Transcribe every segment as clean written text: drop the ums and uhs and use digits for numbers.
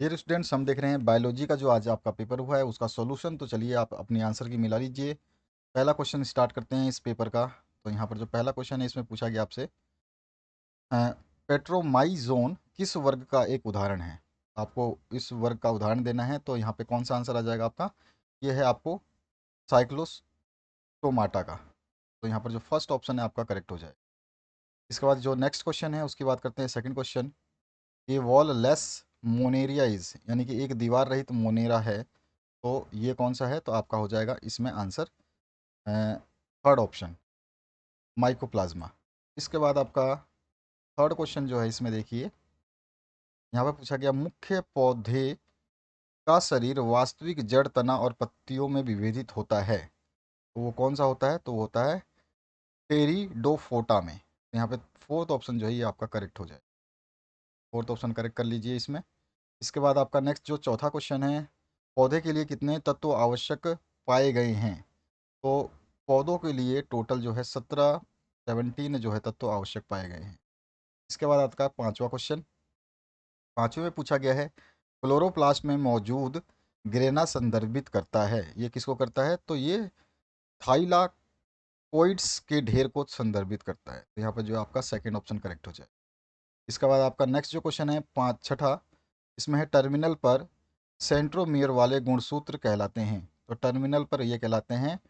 Dear students, हम देख रहे हैं बायोलॉजी का जो आज आपका पेपर हुआ है उसका सॉल्यूशन। तो चलिए आप अपनी आंसर की मिला लीजिए। पहला क्वेश्चन स्टार्ट करते हैं इस पेपर का। तो यहाँ पर जो पहला क्वेश्चन है इसमें पूछा गया आपसे, पेट्रोमाइजोन किस वर्ग का एक उदाहरण है। आपको इस वर्ग का उदाहरण देना है, तो यहाँ पे कौन सा आंसर आ जाएगा आपका। ये है आपको साइक्लोस्टोमाटा का। तो यहाँ पर जो फर्स्ट ऑप्शन है आपका करेक्ट हो जाए। इसके बाद जो नेक्स्ट क्वेश्चन है उसकी बात करते हैं। सेकंड क्वेश्चन, ये वॉल लेस मोनेरिया इज, यानी कि एक दीवार रहित मोनेरा है, तो ये कौन सा है। तो आपका हो जाएगा इसमें आंसर थर्ड ऑप्शन, माइकोप्लाज्मा। इसके बाद आपका थर्ड क्वेश्चन जो है इसमें देखिए, यहाँ पर पूछा गया मुख्य पौधे का शरीर वास्तविक जड़, तना और पत्तियों में विभेदित होता है, तो वो कौन सा होता है। तो वो होता है टेरिडोफोटा में। तो यहाँ पे फोर्थ ऑप्शन जो है ये आपका करेक्ट हो जाए। फोर्थ ऑप्शन करेक्ट कर लीजिए इसमें। इसके बाद आपका नेक्स्ट जो चौथा क्वेश्चन है, पौधे के लिए कितने तत्व आवश्यक पाए गए हैं। तो पौधों के लिए टोटल जो है 17 जो है तत्व आवश्यक पाए गए हैं। इसके बाद आपका पांचवा क्वेश्चन, पांचवें में पूछा गया है, क्लोरोप्लास्ट में मौजूद ग्रेना संदर्भित करता है। ये किसको करता है। तो ये थाइलाकोइड्स के ढेर को संदर्भित करता है। तो यहाँ पर जो आपका सेकेंड ऑप्शन करेक्ट हो जाए। इसके बाद आपका नेक्स्ट जो क्वेश्चन है पाँच छठा, इसमें है टर्मिनल पर सेंट्रोमियर वाले गुणसूत्र कहलाते हैं। तो टर्मिनल पर ये कहलाते हैं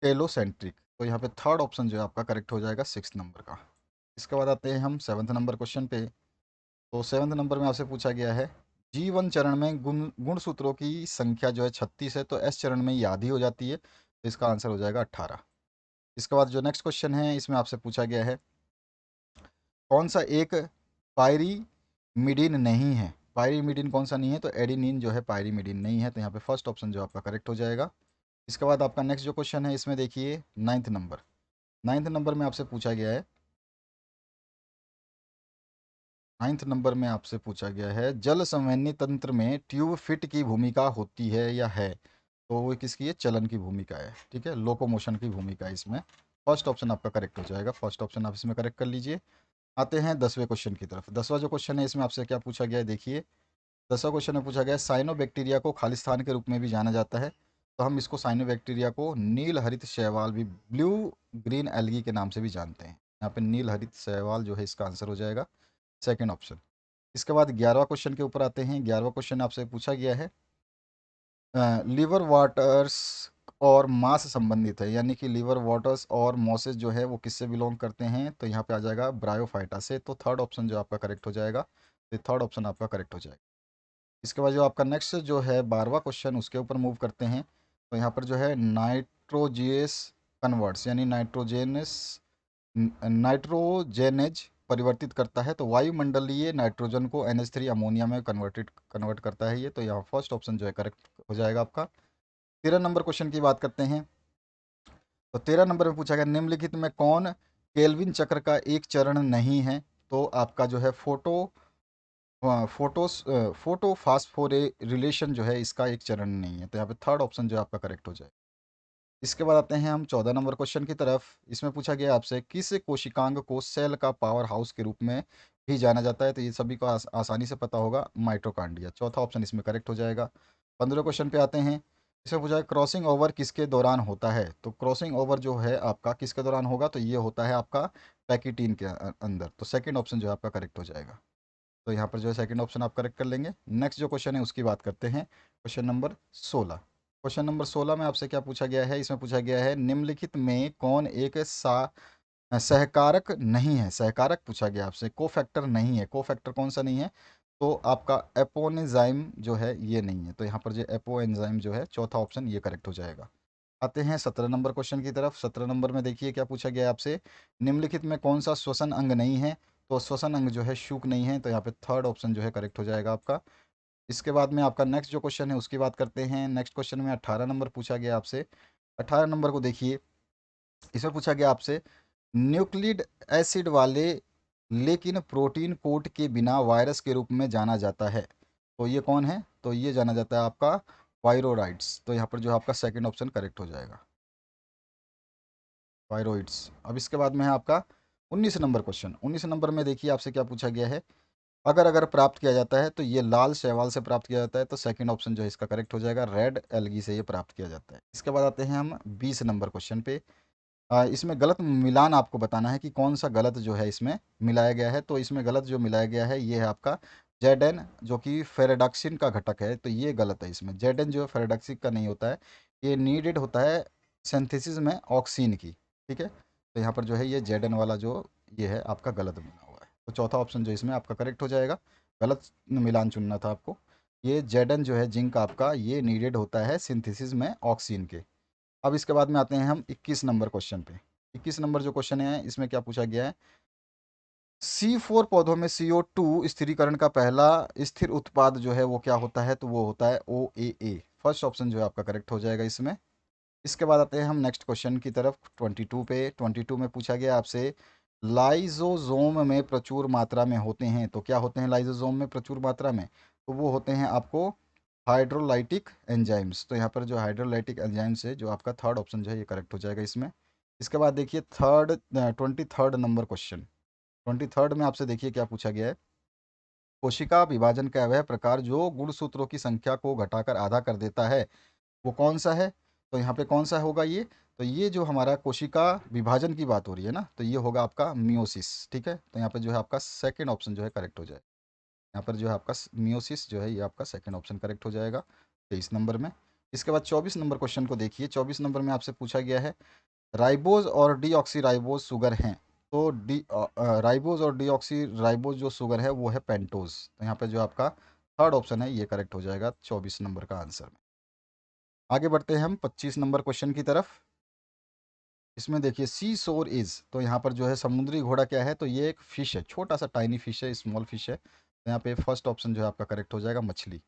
टेलोसेंट्रिक। तो यहाँ पे थर्ड ऑप्शन जो है आपका करेक्ट हो जाएगा सिक्स नंबर का। इसके बाद आते हैं हम सेवन्थ नंबर क्वेश्चन पे। तो सेवन्थ नंबर में आपसे पूछा गया है, G1 चरण में गुणसूत्रों की संख्या जो है 36 है, तो एस चरण में ये आधी हो जाती है, तो इसका आंसर हो जाएगा 18। इसके बाद जो नेक्स्ट क्वेश्चन है इसमें आपसे पूछा गया है, कौन सा एक पायरीमिडीन नहीं है। पायरीमिडीन कौन सा नहीं है। तो एडिनिन जो है पायरीमिडीन नहीं है, तो यहाँ पे फर्स्ट ऑप्शन जो आपका करेक्ट हो जाएगा। इसके बाद आपका नेक्स्ट जो क्वेश्चन है इसमें देखिए नाइन्थ नंबर। नाइन्थ नंबर में आपसे पूछा गया है, नाइन्थ नंबर में आपसे पूछा गया है, जल संवहनी तंत्र में ट्यूब फिट की भूमिका होती है या है। तो वो किसकी है, चलन की भूमिका है। ठीक है, लोकोमोशन की भूमिका है इसमें। फर्स्ट ऑप्शन आपका करेक्ट हो जाएगा। फर्स्ट ऑप्शन आप इसमें करेक्ट कर लीजिए। आते हैं 10वें क्वेश्चन की तरफ। 10वां जो क्वेश्चन है इसमें आपसे क्या पूछा गया है देखिए। 10वां क्वेश्चन में पूछा गया है, साइनोबैक्टीरिया को खालिस्तान के रूप में भी जाना जाता है। तो हम इसको साइनोबैक्टीरिया को नील हरित शैवाल भी, ब्लू ग्रीन एल्गी के नाम से भी जानते हैं। यहाँ पे नील हरित शैवाल जो है इसका आंसर हो जाएगा सेकेंड ऑप्शन। इसके बाद 11वां क्वेश्चन के ऊपर आते हैं। 11वां क्वेश्चन आपसे पूछा गया है, लिवर वाटर्स और मास संबंधित है, यानी कि लिवर वाटर्स और मॉसेस जो है वो किससे बिलोंग करते हैं। तो यहाँ पे आ जाएगा ब्रायोफाइटा से। तो थर्ड ऑप्शन जो आपका करेक्ट हो जाएगा। तो थर्ड ऑप्शन आपका करेक्ट हो जाएगा। इसके बाद जो आपका नेक्स्ट जो है 12वां क्वेश्चन, उसके ऊपर मूव करते हैं। तो यहाँ पर जो है नाइट्रोजियस कन्वर्ट्स, यानी नाइट्रोजेनेज परिवर्तित करता है। तो वायुमंडलीय नाइट्रोजन को NH3 अमोनिया में कन्वर्ट करता है ये। तो यहाँ फर्स्ट ऑप्शन जो है करेक्ट हो जाएगा आपका। 13 नंबर क्वेश्चन की बात करते हैं। तो 13 नंबर में पूछा गया, निम्नलिखित में कौन केल्विन चक्र का एक चरण नहीं है। तो आपका जो है फोटो फास्फोरे रिलेशन जो है इसका एक चरण नहीं है। तो यहाँ पे थर्ड ऑप्शन जो है आपका करेक्ट हो जाए। इसके बाद आते हैं हम 14 नंबर क्वेश्चन की तरफ। इसमें पूछा गया आपसे, किस कोशिकांग को सेल का पावर हाउस के रूप में भी जाना जाता है। तो ये सभी को आसानी से पता होगा, माइटोकांड्रिया। चौथा ऑप्शन इसमें करेक्ट हो जाएगा। 15 क्वेश्चन पे आते हैं। इसमें पूछा है, क्रॉसिंग ओवर किसके दौरान होता है। तो क्रॉसिंग ओवर जो है आपका किसके दौरान होगा। तो ये होता है आपका पैकिटीन के अंदर। तो सेकेंड ऑप्शन जो है आपका करेक्ट हो जाएगा। तो यहाँ पर जो है सेकंड ऑप्शन आप करेक्ट कर लेंगे। नेक्स्ट जो क्वेश्चन है उसकी बात करते हैं, क्वेश्चन नंबर 16। क्वेश्चन नंबर 16 में आपसे क्या पूछा गया है। इसमें पूछा गया है, निम्नलिखित में कौन एक सहकारक नहीं है। सहकारक पूछा गया आपसे, कोफैक्टर नहीं है। कोफैक्टर कौन सा नहीं है। तो आपका एपोएंजाइम जो है ये नहीं है। तो यहाँ पर जो एपोएंजाइम जो है चौथा ऑप्शन ये करेक्ट हो जाएगा। आते हैं 17 नंबर क्वेश्चन की तरफ। 17 नंबर में देखिए क्या पूछा गया है आपसे, निम्नलिखित में कौन सा श्वसन अंग नहीं है। तो श्वसन अंग जो है शुक नहीं है। तो यहाँ पे थर्ड ऑप्शन जो है करेक्ट हो जाएगा आपका। इसके बाद में आपका नेक्स्ट जो क्वेश्चन है उसकी बात करते हैं। नेक्स्ट क्वेश्चन में 18 नंबर पूछा गया आपसे। 18 नंबर को देखिए, इसमें पूछा गया आपसे, न्यूक्लिक एसिड वाले लेकिन प्रोटीन कोट के बिना वायरस के रूप में जाना जाता है। तो ये कौन है। तो ये जाना जाता है आपका वायरोराइड्स। तो यहाँ पर जो है आपका सेकंड ऑप्शन करेक्ट हो जाएगा, वायरोइड्स। अब इसके बाद में है आपका 19 नंबर क्वेश्चन। 19 नंबर में देखिए आपसे क्या पूछा गया है, अगर अगर प्राप्त किया जाता है तो ये लाल शैवाल से प्राप्त किया जाता है, तो सेकंड ऑप्शन जो है इसका करेक्ट हो जाएगा, रेड एल्गी से ये प्राप्त किया जाता है। इसके बाद आते हैं हम 20 नंबर क्वेश्चन पे। इसमें गलत मिलान आपको बताना है कि कौन सा गलत जो है इसमें मिलाया गया है। तो इसमें गलत जो मिलाया गया है ये है आपका जेडन, जो कि फेरेडक्सिन का घटक है, तो ये गलत है। इसमें जेडन जो है फेरेडक्सिन का नहीं होता है, ये नीडेड होता है सिंथेसिस में ऑक्सीन की। ठीक है, तो यहाँ पर जो है ये जेडन वाला जो ये है आपका गलत मिला हुआ है, तो चौथा ऑप्शन जो इसमें आपका करेक्ट हो जाएगा। गलत मिलान चुनना था आपको। ये जेडन जो है जिंक आपका ये नीडेड होता है सिंथेसिस में ऑक्सीन के। अब इसके बाद में आते हैं हम 21 नंबर क्वेश्चन पे। 21 नंबर जो क्वेश्चन है इसमें क्या पूछा गया है, C4 पौधों में CO2 स्थिरीकरण का पहला स्थिर उत्पाद जो है वो क्या होता है, तो वो होता है OAA। फर्स्ट ऑप्शन जो है आपका करेक्ट हो जाएगा इसमें। इसके बाद आते हैं हम नेक्स्ट क्वेश्चन की तरफ 22 पे। 22 में पूछा गया आपसे, लाइजोजोम में प्रचुर मात्रा में होते हैं, तो क्या होते हैं लाइजोजोम में प्रचुर मात्रा में, तो वो होते हैं आपको हाइड्रोलाइटिक एंजाइम्स। तो यहाँ पर जो हाइड्रोलाइटिक एंजाइम्स है, जो आपका थर्ड ऑप्शन जो है ये करेक्ट हो जाएगा इसमें। इसके बाद देखिए 23rd नंबर क्वेश्चन। 23rd में आपसे देखिए क्या पूछा गया है, कोशिका विभाजन का वह प्रकार जो गुणसूत्रों की संख्या को घटाकर आधा कर देता है, वो कौन सा है। तो यहाँ पे कौन सा होगा ये, तो ये जो हमारा कोशिका विभाजन की बात हो रही है ना, तो ये होगा आपका मियोसिस। ठीक है, तो यहाँ पे जो है आपका सेकंड ऑप्शन जो है करेक्ट हो जाए। यहाँ पर जो है आपका मियोसिस जो है ये आपका सेकंड ऑप्शन करेक्ट हो जाएगा 23 नंबर में। इसके बाद 24 नंबर क्वेश्चन को देखिए। 24 नंबर में आपसे पूछा गया है, राइबोज और डीऑक्सी राइबोज शुगर हैं, तो राइबोज और डीऑक्सी राइबोज जो शुगर है वो है पेंटोज। तो यहाँ पे जो आपका थर्ड ऑप्शन है ये करेक्ट हो जाएगा 24 नंबर का आंसर। आगे बढ़ते हैं हम 25 नंबर क्वेश्चन की तरफ। इसमें देखिए सी सोर इज, तो यहाँ पर जो है समुद्री घोड़ा क्या है, तो ये एक फिश है, छोटा सा टाइनी फिश है, स्मॉल फिश है। तो यहाँ पे फर्स्ट ऑप्शन जो है आपका करेक्ट हो जाएगा, मछली।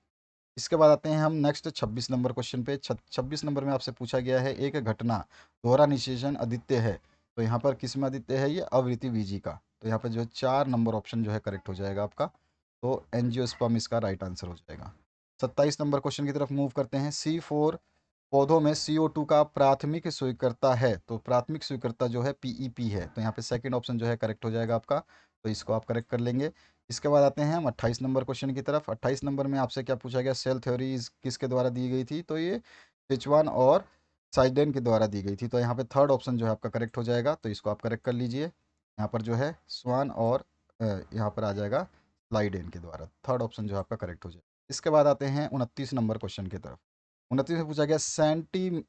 इसके बाद आते हैं हम नेक्स्ट 26 नंबर क्वेश्चन पे। 26 नंबर में आपसे पूछा गया है, एक घटना दोहरा निषेचन अद्वितीय है, तो यहाँ पर किस में अद्वितीय है, ये अवृति बीजी का। तो यहाँ पर जो है 4 नंबर ऑप्शन जो है करेक्ट हो जाएगा आपका, तो एंजियोस्पर्म इसका राइट आंसर हो जाएगा। 27 नंबर क्वेश्चन की तरफ मूव करते हैं। C4 पौधों में CO2 का प्राथमिक स्वीकर्ता है, तो प्राथमिक स्वीकर्ता जो है PEP है, तो यहाँ पे सेकंड ऑप्शन जो है करेक्ट हो जाएगा आपका, तो इसको आप करेक्ट कर लेंगे। इसके बाद आते हैं हम 28 नंबर क्वेश्चन की तरफ। 28 नंबर में आपसे क्या पूछा गया, सेल थ्योरीज किसके द्वारा दी गई थी, तो ये सिचवान और साइडेन के द्वारा दी गई थी। तो यहाँ पे थर्ड ऑप्शन जो है आपका करेक्ट हो जाएगा, तो इसको आप करेक्ट कर लीजिए। यहाँ पर जो है स्वान और यहाँ पर आ जाएगा स्लाइडेन के द्वारा, थर्ड ऑप्शन जो है आपका करेक्ट हो जाएगा। इसके बाद आते हैं 29 नंबर क्वेश्चन की तरफ। 29 में पूछा गया,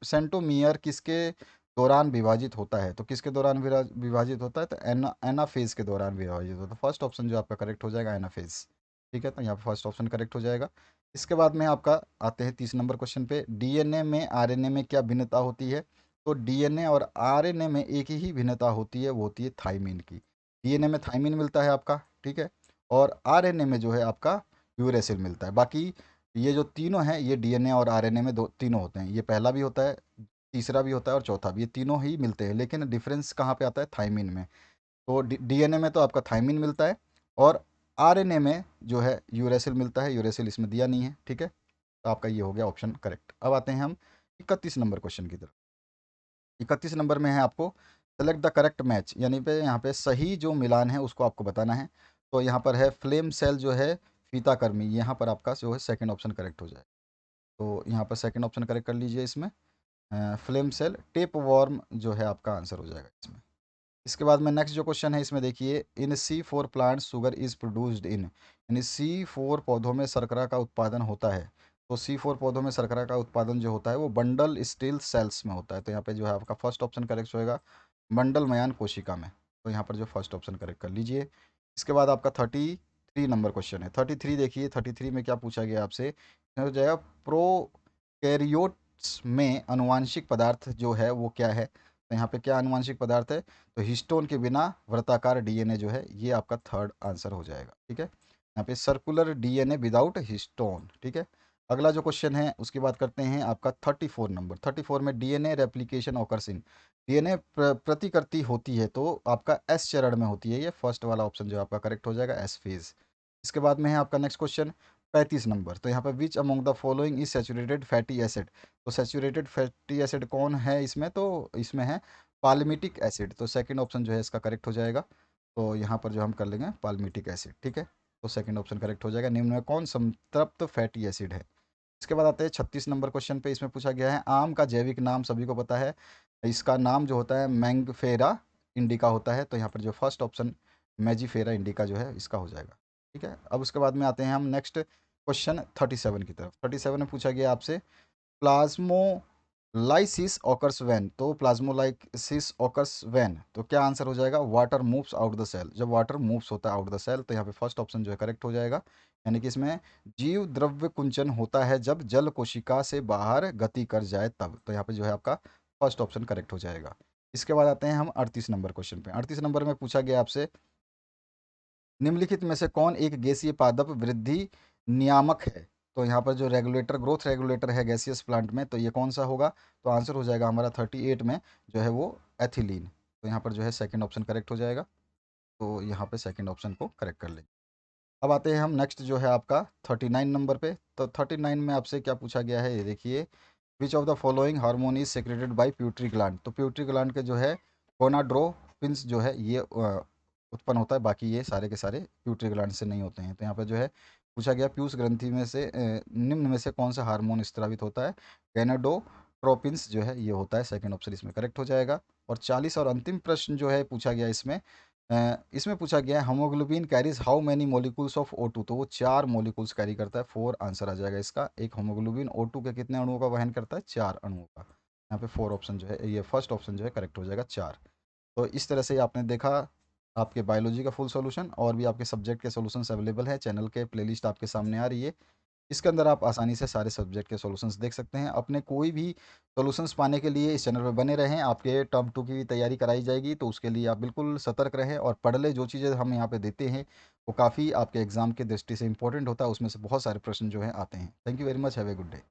सेंटोमियर किसके दौरान विभाजित होता है, तो किसके दौरान विभाजित होता है, तो एनाफेज के दौरान विभाजित होता है। फर्स्ट ऑप्शन जो आपका करेक्ट हो जाएगा एनाफेज। ठीक है, तो यहाँ पर फर्स्ट ऑप्शन करेक्ट हो जाएगा। इसके बाद में आपका आते हैं 30 नंबर क्वेश्चन पे। डीएनए में आरएनए में क्या भिन्नता होती है, तो डीएनए और आरएनए में एक ही भिन्नता होती है, वो होती है थाइमिन की। डीएनए में थाइमिन मिलता है आपका, ठीक है, और आरएनए में जो है आपका यूरेसिल मिलता है। बाकी ये जो तीनों हैं ये डीएनए और आरएनए में दो तीनों होते हैं, ये पहला भी होता है, तीसरा भी होता है और चौथा भी, ये तीनों ही मिलते हैं, लेकिन डिफरेंस कहाँ पे आता है, थाइमिन में। तो डीएनए में तो आपका थाइमिन मिलता है, और आरएनए में जो है यूरेसिल मिलता है, यूरेसिल इसमें दिया नहीं है। ठीक है, तो आपका ये हो गया ऑप्शन करेक्ट। अब आते हैं हम 31 नंबर क्वेश्चन की तरफ। 31 नंबर में है आपको, सेलेक्ट द करेक्ट मैच, यानी पे यहाँ पे सही जो मिलान है उसको आपको बताना है। तो यहाँ पर है फ्लेम सेल जो है फीताकर्मी, यहाँ पर आपका जो है सेकंड ऑप्शन करेक्ट हो जाए, तो यहाँ पर सेकंड ऑप्शन करेक्ट कर लीजिए इसमें। फ्लेम सेल टेप वॉर्म जो है आपका आंसर हो जाएगा इसमें। इसके बाद में नेक्स्ट जो क्वेश्चन है इसमें देखिए, इन C4 plant sugar is produced in, यानी C4 पौधों में शर्करा का उत्पादन होता है। तो C4 पौधों में शर्करा का उत्पादन जो होता है वो बंडल स्टील सेल्स में होता है, तो यहाँ पे जो है आपका फर्स्ट ऑप्शन करेक्ट होएगा, बंडल मयान कोशिका में। तो यहाँ पर जो फर्स्ट ऑप्शन करेक्ट कर लीजिए। इसके बाद आपका 33 नंबर क्वेश्चन है। 33 देखिए, 33 में क्या पूछा गया आपसे, हो जाएगा प्रोकैरियोट्स में अनुवांशिक पदार्थ जो है वो क्या है, तो यहाँ पे क्या अनुवांशिक पदार्थ है, तो हिस्टोन के बिना वृत्ताकार डीएनए जो है ये आपका थर्ड आंसर हो जाएगा। ठीक है, यहाँ पे सर्कुलर डीएनए विदाउट हिस्टोन। ठीक है, अगला जो क्वेश्चन है उसकी बात करते हैं आपका 34 नंबर। 34 में DNA replication occurs in, DNA प्रतिकृति होती है तो आपका एस चरण में होती है, ये फर्स्ट वाला ऑप्शन जो आपका करेक्ट हो जाएगा, एस फेज। इसके बाद में है आपका नेक्स्ट क्वेश्चन 35 नंबर। तो यहाँ पर which among the following is saturated fatty acid, तो सैचुरेटेड फैटी एसिड कौन है इसमें, तो इसमें है पाल्मिटिक एसिड, तो सेकंड ऑप्शन जो है इसका करेक्ट हो जाएगा। तो यहाँ पर जो हम कर लेंगे पाल्मिटिक एसिड। ठीक है, तो सेकंड ऑप्शन करेक्ट हो जाएगा। निम्न में कौन संतृप्त फैटी एसिड है? इसके बाद आते हैं 36 नंबर क्वेश्चन पे। इसमें पूछा गया है आम का जैविक नाम सभी को पता है, इसका नाम जो होता है मैंगफेरा इंडिका होता है। तो यहाँ पर जो फर्स्ट ऑप्शन मैजीफेरा इंडिका जो है इसका हो जाएगा। ठीक है, अब उसके बाद में आते हैं हम नेक्स्ट क्वेश्चन 37 की तरफ। 37 में पूछा गया आपसे प्लाज्मोलाइसिस ऑकर्स व्हेन, तो प्लाज्मोलाइसिस ऑकर्स व्हेन, तो क्या आंसर हो जाएगा? Water moves out the cell, जब वाटर मूव्स होता है आउट द सेल। तो यहाँ पे फर्स्ट ऑप्शन जो है करेक्ट हो जाएगा। यानी कि इसमें जीव द्रव्य कुंचन होता है जब जल कोशिका से बाहर गति कर जाए तब। तो यहाँ पे जो है आपका फर्स्ट ऑप्शन करेक्ट हो जाएगा। इसके बाद आते हैं हम 38 नंबर क्वेश्चन पे। 38 नंबर में पूछा गया आपसे निम्नलिखित में से कौन एक गैसीय पादप वृद्धि नियामक है? तो यहाँ पर जो रेगुलेटर, ग्रोथ रेगुलेटर है गैसियस प्लांट में, तो ये कौन सा होगा? तो आंसर हो जाएगा हमारा 38 में जो है वो एथिलीन। तो यहाँ पर जो है सेकंड ऑप्शन करेक्ट हो जाएगा। तो यहाँ पे सेकंड ऑप्शन को करेक्ट कर लेंगे। अब आते हैं हम नेक्स्ट जो है आपका 39 नंबर पे। तो 39 में आपसे क्या पूछा गया है ये देखिए, which of the following hormone is secreted bye प्यूटरी gland. तो प्यूटरी ग्लैंड के जो है गोनाड्रोपिन्स जो है ये उत्पन्न होता है, बाकी ये सारे के सारे प्यूटरी ग्लैंड से नहीं होते हैं। तो यहाँ पे जो है पूछा गया पीयूष ग्रंथि में से निम्न में से कौन सा हार्मोन स्रावित होता है? गैनाडोट्रोपिन्स जो है ये होता है। सेकंड ऑप्शन इसमें करेक्ट हो जाएगा। और 40 और अंतिम प्रश्न जो है पूछा गया इसमें, इसमें पूछा गया है haemoglobin carries how many molecules of O2, तो वो 4 मॉलिक्यूल्स कैरी करता है। 4 आंसर आ जाएगा इसका। एक हेमोग्लोबिन O2 के कितने अणुओं का वहन करता है? 4 अणुओं का। यहाँ पे 4 ऑप्शन जो है, ये फर्स्ट ऑप्शन जो है करेक्ट हो जाएगा 4। तो इस तरह से आपने देखा आपके बायोलॉजी का फुल सॉल्यूशन, और भी आपके सब्जेक्ट के सॉल्यूशंस अवेलेबल है। चैनल के प्लेलिस्ट आपके सामने आ रही है, इसके अंदर आप आसानी से सारे सब्जेक्ट के सॉल्यूशंस देख सकते हैं। अपने कोई भी सॉल्यूशंस पाने के लिए इस चैनल पर बने रहें। आपके टर्म 2 की भी तैयारी कराई जाएगी, तो उसके लिए आप बिल्कुल सतर्क रहें और पढ़ लें। जो चीज़ें हम यहाँ पे देते हैं वो काफ़ी आपके एग्जाम की दृष्टि से इंपॉर्टेंट होता है, उसमें से बहुत सारे प्रश्न जो हैं आते हैं। Thank you very much, have a good day.